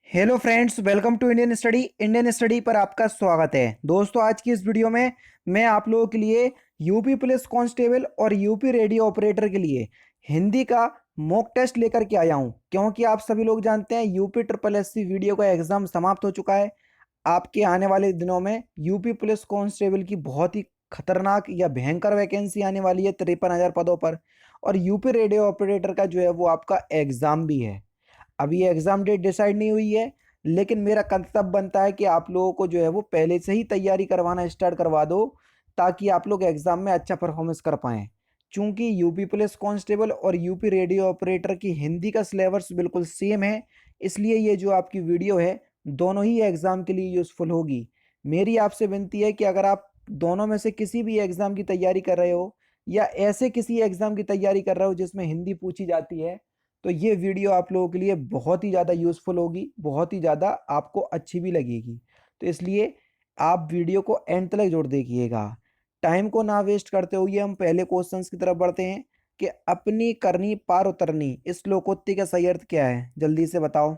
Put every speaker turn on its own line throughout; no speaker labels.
Hello friends, welcome to Indian study पर आपका स्वागत है। दोस्तों, आज की इस वीडियो में मैं आप लोगों के लिए यूपी पुलिस कांस्टेबल और यूपी रेडियो ऑपरेटर के लिए हिंदी का मॉक टेस्ट लेकर के आया हूं, क्योंकि आप सभी लोग जानते हैं यूपी ट्रिपल एससी वीडियो का एग्जाम समाप्त हो चुका है। आपके आने वाले दिनों में यूपी पुलिस कांस्टेबल की बहुत ही खतरनाक या भयंकर वैकेंसी आने वाली है 53,000 पदों पर। और यूपी रेडियो ऑपरेटर का जो है वो आपका एग्जाम भी है। अभी ये एग्जाम डेट डिसाइड नहीं हुई है, लेकिन मेरा कर्तव्य बनता है कि आप लोगों को जो है वो पहले से ही तैयारी करवाना स्टार्ट करवा दो, ताकि आप लोग एग्जाम में अच्छा परफॉर्मेंस कर पाएं। चूंकि यूपी पुलिस कांस्टेबल और यूपी रेडियो ऑपरेटर की हिंदी का सिलेबस बिल्कुल सेम है, इसलिए ये जो आपकी वीडियो है दोनों ही एग्जाम के लिए यूजफुल होगी। मेरी आपसे विनती है कि अगर आप दोनों में से किसी भी एग्जाम की तैयारी कर रहे हो या ऐसे किसी एग्जाम की तैयारी कर रहे हो जिसमें हिंदी पूछी जाती है, तो ये वीडियो आप लोगों के लिए बहुत ही ज़्यादा यूज़फुल होगी, बहुत ही ज़्यादा आपको अच्छी भी लगेगी। तो इसलिए आप वीडियो को एंड तक जोड़ देखिएगा। टाइम को ना वेस्ट करते हुए हम पहले क्वेश्चंस की तरफ बढ़ते हैं कि अपनी करनी पार उतरनी इस लोकोक्ति का सही अर्थ क्या है, जल्दी से बताओ।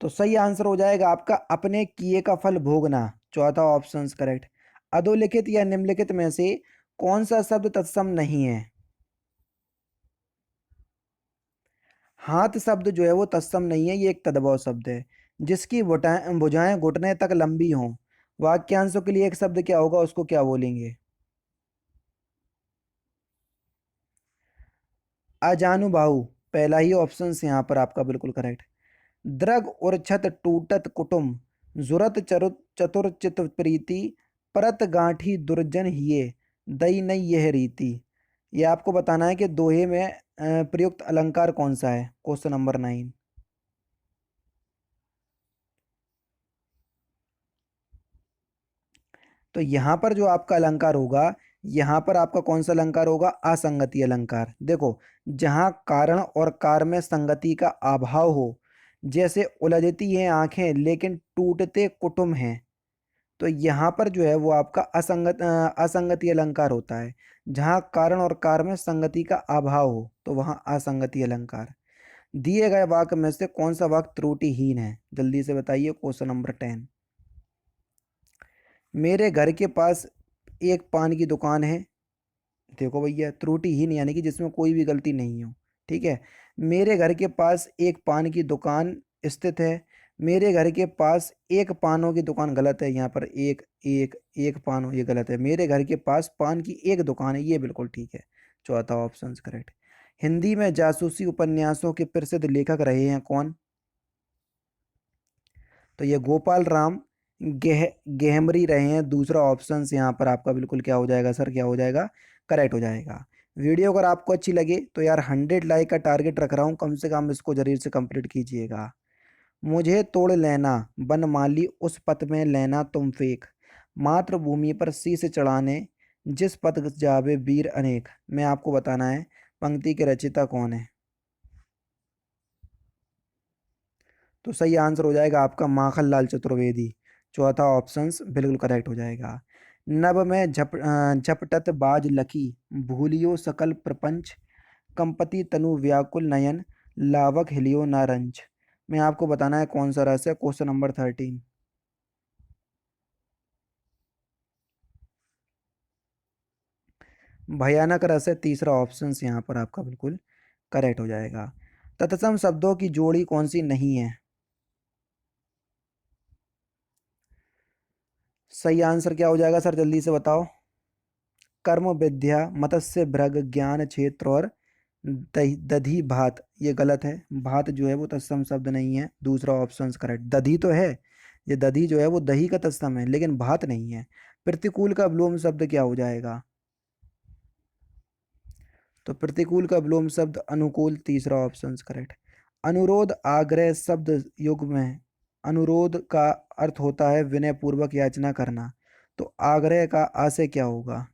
तो सही आंसर हो जाएगा आपका अपने किए का फल भोगना, चौथा ऑप्शन करेक्ट। अधोलिखित या निम्नलिखित में से कौन सा शब्द तत्सम नहीं है? हाथ शब्द जो है वो तत्सम नहीं है, ये एक तद्भव शब्द है। जिसकी भुजाएं घुटने तक लंबी हों, वाक्यांशों के लिए एक शब्द क्या होगा, उसको क्या बोलेंगे? अजानुबाहु, पहला ही ऑप्शन यहाँ पर आपका बिल्कुल करेक्ट। द्रग उर्छत टूटत कुटुम, जुरत चरुत चतुर चित प्रीति, परत गांठी दुर्जन हिये, दई नई यह रीति। ये आपको बताना है कि दोहे में प्रयुक्त अलंकार कौन सा है, क्वेश्चन नंबर 9। तो यहाँ पर जो आपका अलंकार होगा, यहाँ पर आपका कौन सा अलंकार होगा? असंगति अलंकार। देखो, जहाँ कारण और कार में संगति का अभाव हो, जैसे उलझती हैं आंखें लेकिन टूटते कुटुम हैं, तो यहाँ पर जो है वो आपका असंगति अलंकार होता है। जहाँ कारण और कार में संगति का अभाव हो तो वहाँ असंगति अलंकार। दिए गए वाक्य में से कौन सा वाक्य त्रुटिहीन है, जल्दी से बताइए, क्वेश्चन नंबर 10। मेरे घर के पास एक पान की दुकान है। देखो भैया, त्रुटिहीन यानी कि जिसमें कोई भी गलती नहीं हो। ठीक है। मेरे घर के पास एक पान की दुकान स्थित है। मेरे घर के पास एक पानों की दुकान गलत है, यहाँ पर एक एक एक पान, ये गलत है। मेरे घर के पास पान की एक दुकान है, ये बिल्कुल ठीक है। चौथा ऑप्शन करेक्ट। हिंदी में जासूसी उपन्यासों के प्रसिद्ध लेखक रहे हैं कौन? तो ये गोपाल राम गेहमरी रहे हैं। दूसरा ऑप्शन यहाँ पर आपका बिल्कुल क्या हो जाएगा सर, क्या हो जाएगा? करेक्ट हो जाएगा। वीडियो अगर आपको अच्छी लगे तो यार 100 लाइक का टारगेट रख रहा हूँ, कम से कम इसको जरूर से कंप्लीट कीजिएगा। मुझे तोड़ लेना बनमाली उस पथ में लेना तुम फेंक, मातृभूमि पर शीश चढ़ाने जिस पथ जावे वीर अनेक। मैं आपको बताना है पंक्ति के रचयिता कौन है। तो सही आंसर हो जाएगा आपका माखनलाल चतुर्वेदी। चौथा ऑप्शन बिल्कुल करेक्ट हो जाएगा। नभ में झपटत बाज लकी, भूलियो सकल प्रपंच, कंपति तनु व्याकुल नयन, लावक हिलियो नारंज। मैं आपको बताना है कौन सा रस है, क्वेश्चन नंबर 13। भयानक रस है, तीसरा ऑप्शन यहाँ पर आपका बिल्कुल करेक्ट हो जाएगा। तत्सम शब्दों की जोड़ी कौन सी नहीं है? सही आंसर क्या हो जाएगा सर, जल्दी से बताओ। कर्म विद्या मत्स्य भृग ज्ञान क्षेत्र और दधी भात, ये गलत है। भात जो है वो तत्सम शब्द नहीं है, दूसरा ऑप्शन करेक्ट। दधी तो है, ये दधी जो है वो दही का तत्सम है, लेकिन भात नहीं है। प्रतिकूल का विलोम शब्द क्या हो जाएगा? तो प्रतिकूल का विलोम शब्द अनुकूल, तीसरा ऑप्शन करेक्ट। अनुरोध आग्रह शब्द युग में अनुरोध का अर्थ होता है विनय पूर्वक याचना करना, तो आग्रह का आशय क्या होगा?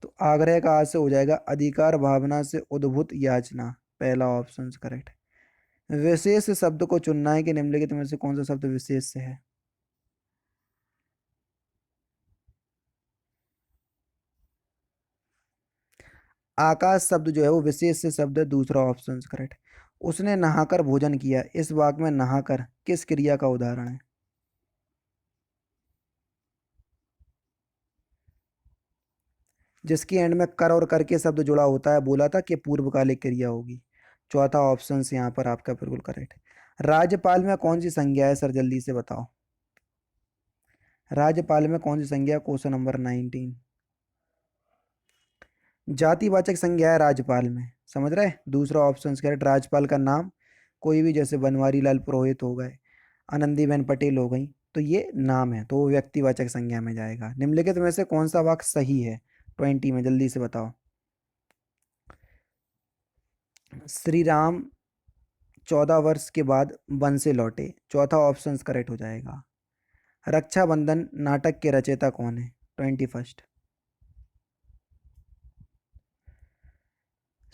तो आग्रह का आशय हो जाएगा अधिकार भावना से उद्भूत याचना, पहला ऑप्शन करेक्ट। विशेष शब्द को चुनना है कि निम्नलिखित में से कौन सा शब्द विशेष है? आकाश शब्द जो है वो विशेष से शब्द है, दूसरा ऑप्शन करेक्ट। उसने नहाकर भोजन किया, इस वाक्य में नहाकर किस क्रिया का उदाहरण है? जिसकी एंड में कर और करके शब्द जुड़ा होता है, बोला था कि पूर्वकालिक क्रिया होगी। चौथा ऑप्शन यहाँ पर आपका बिल्कुल करेक्ट। राज्यपाल में कौन सी संज्ञा है सर, जल्दी से बताओ। राज्यपाल में कौन सी संज्ञा है? Question number 19। जातिवाचक संज्ञा है राज्यपाल में, समझ रहे? दूसरा ऑप्शन करेक्ट। राज्यपाल का नाम कोई भी, जैसे बनवारी लाल पुरोहित हो गए, आनंदीबेन पटेल हो गई, तो ये नाम है, तो वो व्यक्तिवाचक संज्ञा में जाएगा। निम्नलिखित में से कौन सा वाक्य सही है 20 में, जल्दी से बताओ। श्री राम 14 वर्ष के बाद वन से लौटे, चौथा ऑप्शन करेक्ट हो जाएगा। रक्षाबंधन नाटक के रचयिता कौन है? 21।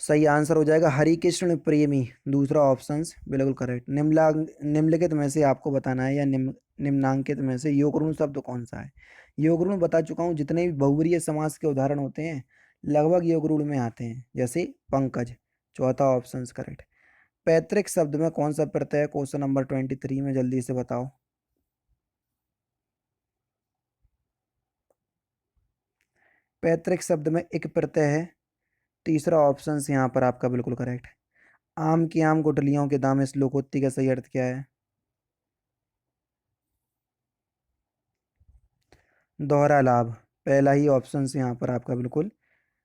सही आंसर हो जाएगा हरिकृष्ण प्रेमी, दूसरा ऑप्शन बिल्कुल करेक्ट। निम्नलिखित में से आपको बताना है, या निम्नांकित में से योगऋण शब्द कौन सा है? योगऋण बता चुका हूँ, जितने भी बहुवरीय समास के उदाहरण होते हैं लगभग योगऋण में आते हैं, जैसे पंकज, चौथा ऑप्शन करेक्ट। पैतृक शब्द में कौन सा प्रत्यय है? क्वेश्चन नंबर 23 में, जल्दी से बताओ। पैतृक शब्द में एक प्रत्यय है, तीसरा ऑप्शन यहाँ पर आपका बिल्कुल करेक्ट। आम की आम गुठलियों के दाम, इस लोकोक्ति का सही अर्थ क्या है? दोहरा लाभ, पहला ही ऑप्शन से यहाँ पर आपका बिल्कुल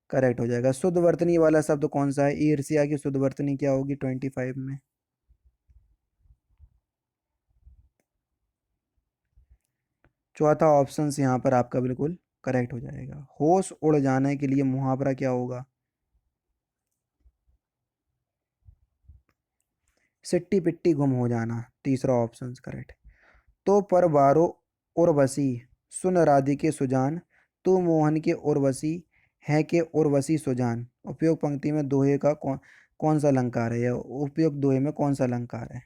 करेक्ट हो जाएगा। शुद्ध वर्तनी वाला शब्द कौन सा है? ईर्ष्या की शुद्ध वर्तनी क्या होगी 25 में? चौथा ऑप्शन से यहाँ पर आपका बिल्कुल करेक्ट हो जाएगा। होश उड़ जाने के लिए मुहावरा क्या होगा? सिट्टी पिट्टी गुम हो जाना, तीसरा ऑप्शन करेक्ट। तो पर बारो उर्वशी, सुन राधिके सुजान, तू मोहन के उर्वशी है के उर्वशी सुजान। उपयोग पंक्ति में दोहे का कौन कौन सा अलंकार है, या उपयोग दोहे में कौन सा अलंकार है?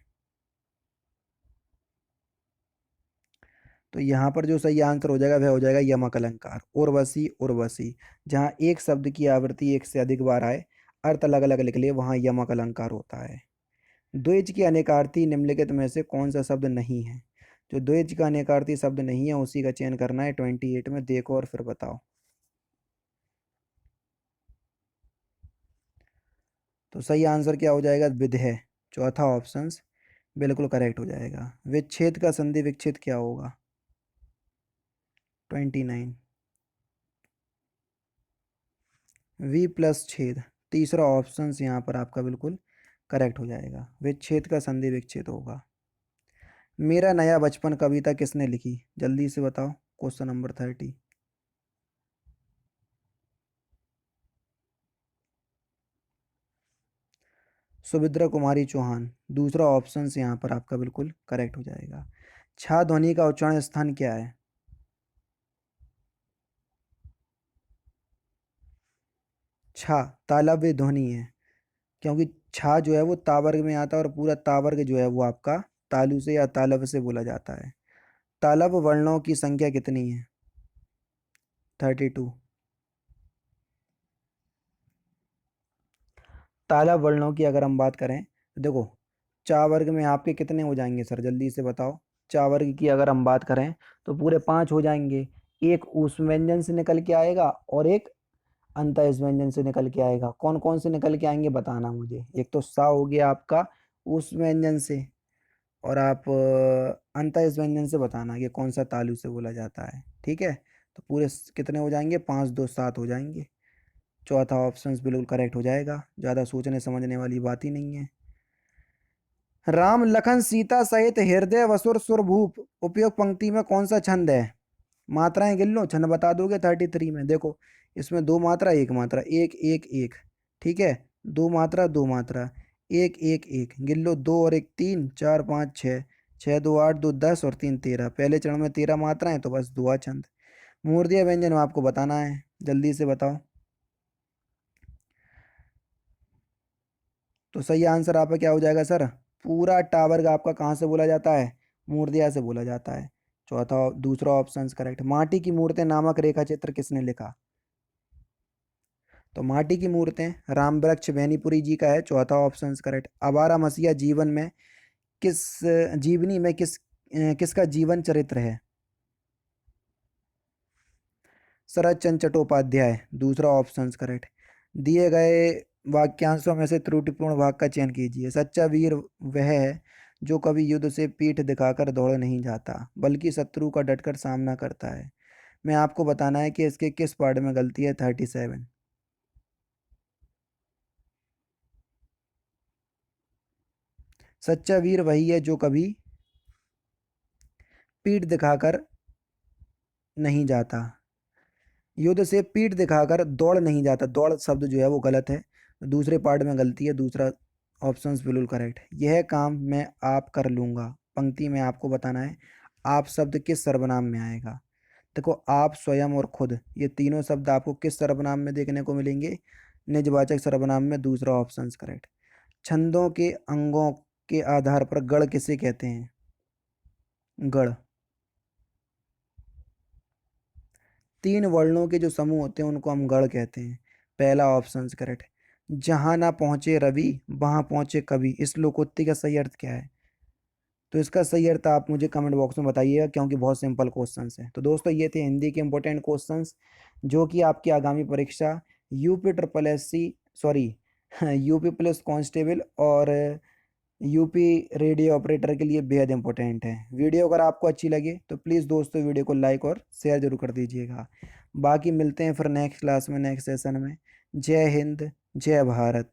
तो यहाँ पर जो सही आंसर हो जाएगा वह हो जाएगा यमक अलंकार, उर्वशी उर्वशी। जहाँ एक शब्द की आवृत्ति एक से अधिक बार आए, अर्थ अलग अलग लिख लिए, वहाँ यमक अलंकार होता है। द्विज की अनेकार्थी निम्नलिखित में से कौन सा शब्द नहीं है? जो द्विज का अनेकार्थी शब्द नहीं है उसी का चयन करना है 28 में, देखो और फिर बताओ। तो सही आंसर क्या हो जाएगा? विध है, चौथा ऑप्शन बिल्कुल करेक्ट हो जाएगा। विच्छेद का संधि विच्छेद क्या होगा? 29। वी प्लस छेद, तीसरा ऑप्शन यहाँ पर आपका बिल्कुल करेक्ट हो जाएगा। विच्छेद का संधि विच्छेद होगा। मेरा नया बचपन कविता किसने लिखी? जल्दी से बताओ, क्वेश्चन नंबर 30। सुभद्रा कुमारी चौहान, दूसरा ऑप्शन यहाँ पर आपका बिल्कुल करेक्ट हो जाएगा। छा ध्वनि का उच्चारण स्थान क्या है? छा तालव्य ध्वनि है, क्योंकि छा जो है वो तावर्ग में आता है, और पूरा तावर्ग जो है वो आपका तालु से या तालव से बोला जाता है। तालव वर्णों की संख्या कितनी है? 32। तालव वर्णों की अगर हम बात करें तो देखो, चा वर्ग में आपके कितने हो जाएंगे सर, जल्दी से बताओ। चा वर्ग की अगर हम बात करें तो पूरे 5 हो जाएंगे। एक उस व्यंजन से निकल के आएगा और एक अंत इस व्यंजन से निकल के आएगा। कौन कौन से निकल के आएंगे बताना मुझे। एक तो सा हो गया आपका उस व्यंजन से, और आप अंत इस व्यंजन से बताना कि कौन सा तालु से बोला जाता है, ठीक है? तो पूरे कितने हो जाएंगे? 5 2 7 हो जाएंगे। चौथा ऑप्शन बिल्कुल करेक्ट हो जाएगा, ज़्यादा सोचने समझने वाली बात ही नहीं है। राम लखन सीता सहित हृदय वसुर सुरभूप, उपयोग पंक्ति में कौन सा छंद है? मात्राएं गिन लो, छंद बता दोगे 33 में। देखो, इसमें दो मात्रा एक मात्रा, एक एक एक, ठीक है? दो मात्रा दो मात्रा, एक एक एक, गिन लो। दो और एक तीन, चार पाँच छः, छः दो आठ, दो 10 और तीन 13। पहले चरण में 13 मात्राएं, तो बस दुआ छंद। मूर्तिया व्यंजन आपको बताना है, जल्दी से बताओ। तो सही आंसर आपका क्या हो जाएगा सर? पूरा टावर का आपका कहाँ से बोला जाता है? मूर्तिया से बोला जाता है। चौथा दूसरा ऑप्शन करेक्ट। माटी की मूर्ति नामक रेखा चित्र किसने लिखा? तो माटी की मूर्तें, राम वृक्ष बेनीपुरी जी का है चौथा ऑप्शन करेक्ट। आवारा मसीहा जीवन में किस जीवनी में किसका जीवन चरित्र है? शरद चंद्र चट्टोपाध्याय दूसरा ऑप्शन करेक्ट। दिए गए वाक्यांशों में से त्रुटिपूर्ण वाक्य का चयन कीजिए। सच्चा वीर वह है जो कभी युद्ध से पीठ दिखाकर दौड़ नहीं जाता बल्कि शत्रु का डटकर सामना करता है। मैं आपको बताना है कि इसके किस पार्ट में गलती है। 37। सच्चा वीर वही है जो कभी पीठ दिखाकर नहीं जाता, युद्ध से पीठ दिखाकर दौड़ नहीं जाता, दौड़ शब्द जो है वो गलत है, दूसरे पार्ट में गलती है, दूसरा ऑप्शन बिल्कुल करेक्ट। यह काम मैं आप कर लूँगा पंक्ति में आपको बताना है आप शब्द किस सर्वनाम में आएगा। देखो आप, स्वयं और खुद, ये तीनों शब्द आपको किस सर्वनाम में देखने को मिलेंगे? निजवाचक सर्वनाम में, दूसरा ऑप्शन करेक्ट। छंदों के अंगों के आधार पर गढ़ किसे कहते हैं? गढ़ तीन वर्णों के जो समूह होते हैं उनको हम गढ़ कहते हैं। पहला ऑप्शन करेक्ट। जहां ना पहुंचे रवि वहां पहुंचे कवि, इस लोकोक्ति का सही अर्थ क्या है? तो इसका सही अर्थ आप मुझे कमेंट बॉक्स में बताइएगा क्योंकि बहुत सिंपल क्वेश्चंस है। तो दोस्तों ये थे हिंदी के इंपॉर्टेंट क्वेश्चंस जो कि आपकी आगामी परीक्षा UP triple S C sorry UP police constable और यूपी रेडियो ऑपरेटर के लिए बेहद इंपॉर्टेंट है। वीडियो अगर आपको अच्छी लगे तो प्लीज़ दोस्तों वीडियो को लाइक और शेयर जरूर कर दीजिएगा। बाकी मिलते हैं फिर नेक्स्ट क्लास में, नेक्स्ट सेशन में। जय हिंद, जय भारत।